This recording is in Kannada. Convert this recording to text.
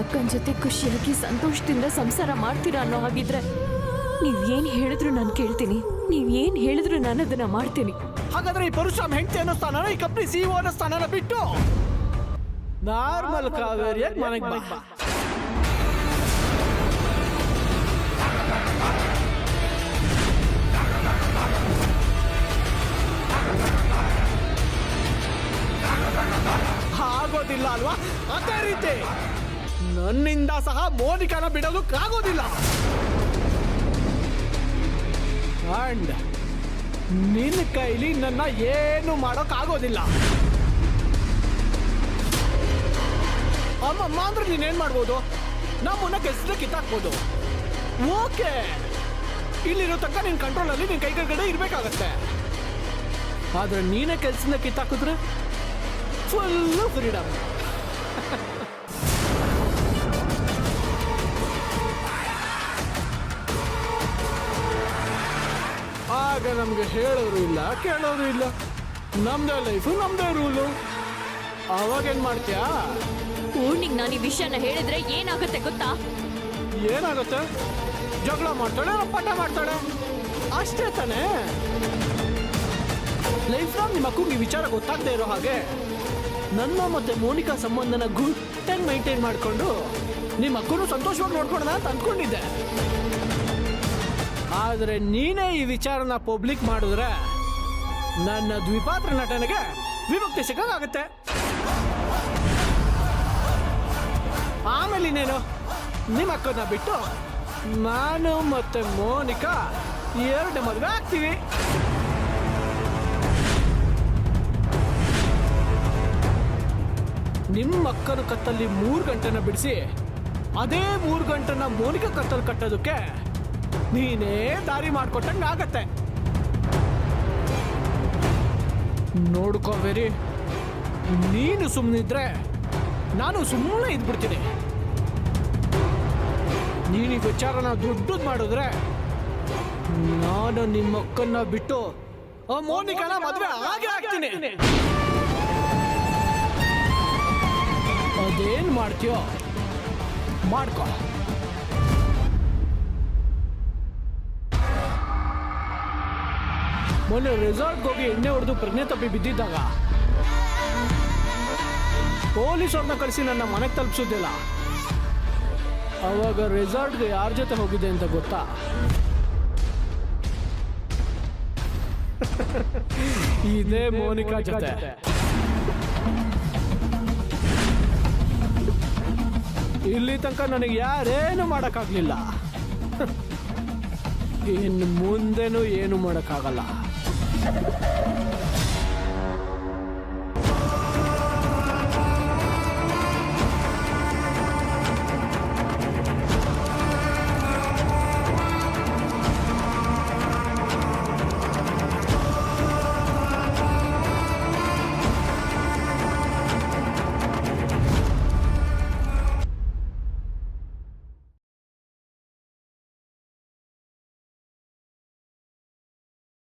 ಅಕ್ಕನ ಜೊತೆ ಖುಷಿಯಾಗಿ ಸಂತೋಷದಿಂದ ಸಂಸಾರ ಮಾಡ್ತೀರಾ ಅನ್ನೋ ಹಾಗಿದ್ರೆ ನೀವೇನ್ ಹೇಳಿದ್ರು ನಾನು ಕೇಳ್ತೀನಿ. ನೀವೇನ್ ಹೇಳಿದ್ರು ನಾನು ಅದನ್ನ ಮಾಡ್ತೀನಿ. ಹಾಗಾದ್ರೆ ಈ ಪರಶುರಾಮ್ ಹೆಂಡತಿ ಅನ್ನೋ ಸ್ಥಾನ ಈ ಕಂಪ್ನಿ ಸಿಇಒ ಅನ್ನೋ ಸ್ಥಾನನ ಬಿಟ್ಟು ನಾರ್ಮಲ್ ಕಾವೇರಿಯಾಗಿ ಮನೆಗೆ ಬಾ. ಆಗೋದಿಲ್ಲ ಅಲ್ವಾ? ಅದೇ ರೀತಿ ನನ್ನಿಂದ ಸಹ ಮೋನಿಕಾನ ಬಿಡೋದಕ್ಕಾಗೋದಿಲ್ಲ. ಅಂಡ್ ನಿನ್ನ ಕೈಲಿ ನನ್ನ ಏನು ಮಾಡೋಕ್ಕಾಗೋದಿಲ್ಲ. ಅಮ್ಮಮ್ಮ ಅಂದ್ರೆ ನೀನೇನ್ ಮಾಡ್ಬೋದು? ನಮ್ಮನ್ನ ಕೆಲ್ಸದ ಕಿತ್ತಾಕ್ಬೋದು. ಓಕೆ, ಇಲ್ಲಿರೋ ತನಕ ನಿನ್ ಕಂಟ್ರೋಲಲ್ಲಿ ನಿನ್ ಕೈ ಕೆಳಗಡೆ ಇರ್ಬೇಕಾಗತ್ತೆ. ಆದ್ರೆ ನೀನೇ ಕೆಲ್ಸದ ಕಿತ್ತಾಕಿದ್ರೆ ಫುಲ್ಲು ಫ್ರೀಡಮ್. ಆಗ ನಮ್ಗೆ ಹೇಳೋರು ಇಲ್ಲ, ಕೇಳೋರು ಇಲ್ಲ. ನಮ್ದೇ ಲೈಫು, ನಮ್ದೇ ರೂಲು. ಅವಾಗೇನ್ ಮಾಡ್ತೀಯಾ? ಪೂರ್ಣಿಗ್ ನಾನು ಈ ವಿಷಯನ ಹೇಳಿದ್ರೆ ಏನಾಗುತ್ತೆ ಗೊತ್ತಾ? ಏನಾಗುತ್ತೆ? ಜಗಳ ಮಾಡ್ತಾಳೆ, ಪಟ ಮಾಡ್ತಾಳೆ, ಅಷ್ಟೇ ತಾನೇ. ಲೈಫ್ ನಾಗ್ ನಿಮ್ಮ ಅಕ್ಕಂಗೆ ಈ ವಿಚಾರ ಗೊತ್ತಾಗದೆ ಇರೋ ಹಾಗೆ ನನ್ನ ಮತ್ತೆ ಮೋನಿಕಾ ಸಂಬಂಧನ ಗುಟ್ಟಾಗಿ ಮೈಂಟೈನ್ ಮಾಡಿಕೊಂಡು ನಿಮ್ಮ ಅಕ್ಕನು ಸಂತೋಷವಾಗಿ ನೋಡ್ಕೊಳ್ಳೋಣ ಅಂತ ಅಂದ್ಕೊಂಡಿದ್ದೆ. ಆದರೆ ನೀನೇ ಈ ವಿಚಾರನ ಪಬ್ಲಿಕ್ ಮಾಡಿದ್ರೆ ನನ್ನ ದ್ವಿಪಾತ್ರ ನಟನೆಗೆ ವಿಮುಕ್ತಿ ಸಿಕ್ಕಾಗುತ್ತೆ. ಆಮೇಲೆ ಇನ್ನೇನು, ನಿಮ್ಮ ಅಕ್ಕನ ಬಿಟ್ಟು ನಾನು ಮತ್ತೆ ಮೋನಿಕಾ ಎರಡು ಮದುವೆ ಆಗ್ತೀವಿ. ನಿಮ್ಮ ಅಕ್ಕನ ಕತ್ತಲ್ಲಿ 3 ಗಂಟೆನ ಬಿಡಿಸಿ ಅದೇ 3 ಗಂಟೆನ ಮೋನಿಕಾ ಕತ್ತಲ್ಲಿ ಕಟ್ಟೋದಕ್ಕೆ ನೀನೇ ದಾರಿ ಮಾಡ್ಕೊಟ್ಟಂಗೆ ಆಗತ್ತೆ. ನೋಡ್ಕೋಬೇರಿ, ನೀನು ಸುಮ್ಮನಿದ್ರೆ ನಾನು ಸುಮ್ಮನೆ ಇದ್ಬಿಡ್ತೀನಿ. ನೀನು ಈ ವಿಚಾರನ ದೊಡ್ಡದು ಮಾಡಿದ್ರೆ ನಾನು ನಿಮ್ಮ ಅಕ್ಕನ್ನ ಬಿಟ್ಟು ಆ ಮೋನಿಕಾನ ಮದುವೆ ಹಾಗೆ ಆಗ್ತೀನಿ. ಅದೇನ್ ಮಾಡ್ತೀಯೋ ಮಾಡ್ಕೊ. ಮೊನ್ನೆ ರೆಸಾರ್ಟ್ಗೆ ಹೋಗಿ ಎಣ್ಣೆ ಹೊಡೆದು ಪ್ರಜ್ಞೆ ತಪ್ಪಿ ಬಿದ್ದಿದ್ದಾಗ ಪೊಲೀಸವ್ರನ್ನ ಕಳಿಸಿ ನನ್ನ ಮನೆಗೆ ತಲುಪಿಸೋದಿಲ್ಲ. ಅವಾಗ ರೆಸಾರ್ಟ್ಗೆ ಯಾರ ಜೊತೆ ಹೋಗಿದೆ ಅಂತ ಗೊತ್ತಾ? ಇದೇ ಮೋನಿಕಾ ಜೊತೆ. ಇಲ್ಲಿ ತನಕ ನನಗೆ ಯಾರೇನು ಮಾಡೋಕ್ಕಾಗಲಿಲ್ಲ, ಇನ್ನು ಮುಂದೆನೂ ಏನು ಮಾಡೋಕ್ಕಾಗಲ್ಲ.